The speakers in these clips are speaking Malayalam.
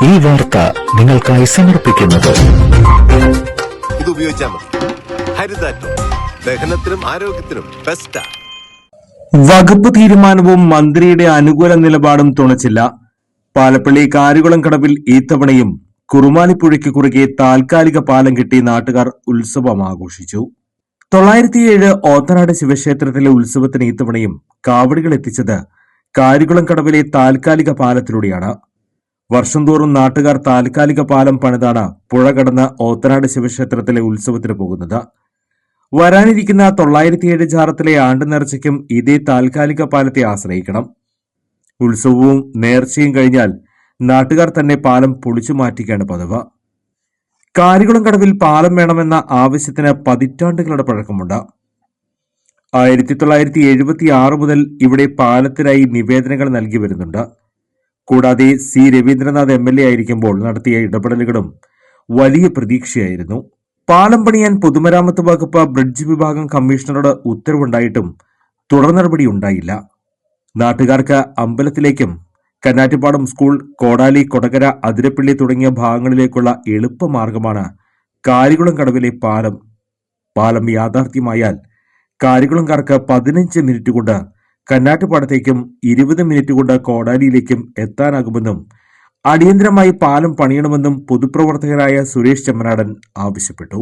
ഈ വാർത്ത നിങ്ങൾക്കായി സമർപ്പിക്കുന്നത് ഇത് ഉപയോഗിച്ചാൽ മതി. ഹരിതാറ്റം ദഹനത്തിനും ആരോഗ്യത്തിനും ബെസ്റ്റാ. വകുപ്പ് തീരുമാനവും മന്ത്രിയുടെ അനുകൂല നിലപാടും തുണച്ചില്ല. പാലപ്പള്ളി കാരികുളം കടവിൽ ഇത്തവണയും കുറുമാലിപ്പുഴയ്ക്ക് കുറുകെ താൽക്കാലിക പാലം കെട്ടി നാട്ടുകാർ ഉത്സവം ആഘോഷിച്ചു. 907 ഓത്തനാട് ശിവക്ഷേത്രത്തിലെ ഉത്സവത്തിന് ഇത്തവണയും കാവടികൾ എത്തിച്ചത് കാരികുളം കടവിലെ താൽക്കാലിക പാലത്തിലൂടെയാണ്. വർഷം തോറും നാട്ടുകാർ താൽക്കാലിക പാലം പണിതാണ് പുഴ കടന്ന് ഓത്തനാട് ശിവക്ഷേത്രത്തിലെ ഉത്സവത്തിന് പോകുന്നത്. വരാനിരിക്കുന്ന 907 ജാറത്തിലെ ആണ്ട് നേർച്ചയ്ക്കും ഇതേ താൽക്കാലിക പാലത്തെ ആശ്രയിക്കണം. ഉത്സവവും നേർച്ചയും കഴിഞ്ഞാൽ നാട്ടുകാർ തന്നെ പാലം പൊളിച്ചു മാറ്റുകയാണ് പതിവ്. കാരികുളം കടവിൽ പാലം വേണമെന്ന ആവശ്യത്തിന് പതിറ്റാണ്ടുകളുടെ പഴക്കമുണ്ട്. 1976 മുതൽ ഇവിടെ പാലത്തിനായി നിവേദനങ്ങൾ നൽകി വരുന്നുണ്ട്. കൂടാതെ സി രവീന്ദ്രനാഥ് MLA ആയിരിക്കുമ്പോൾ നടത്തിയ ഇടപെടലുകളും വലിയ പ്രതീക്ഷയായിരുന്നു. പാലം പണിയാൻ പൊതുമരാമത്ത് വകുപ്പ് ബ്രിഡ്ജ് വിഭാഗം കമ്മീഷണറുടെ ഉത്തരവുണ്ടായിട്ടും തുടർ നടപടി ഉണ്ടായില്ല. നാട്ടുകാർക്ക് അമ്പലത്തിലേക്കും കന്നാറ്റുപാടം സ്കൂൾ, കോടാലി, കൊടകര, അതിരപ്പള്ളി തുടങ്ങിയ ഭാഗങ്ങളിലേക്കുള്ള എളുപ്പമാർഗമാണ് കാരികുളം കടവിലെ പാലം. പാലം യാഥാർത്ഥ്യമായാൽ കാരികുളംകാർക്ക് 15 മിനിറ്റ് കൊണ്ട് കന്നാറ്റുപാടത്തേക്കും 20 മിനിറ്റ് കൊണ്ട് കോടാലിയിലേക്കും എത്താനാകുമെന്നും അടിയന്തരമായി പാലം പണിയണമെന്നും പൊതുപ്രവർത്തകരായ സുരേഷ് ചെമ്മനാടൻ ആവശ്യപ്പെട്ടു.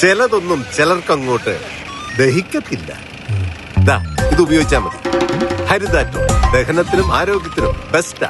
ചിലതൊന്നും ചിലർക്കങ്ങോട്ട് ദഹിക്കത്തില്ല. ഇത് ഉപയോഗിച്ചാൽ മതി. ഹരിതാറ്റം ദഹനത്തിനും ആരോഗ്യത്തിനും ബെസ്റ്റാ.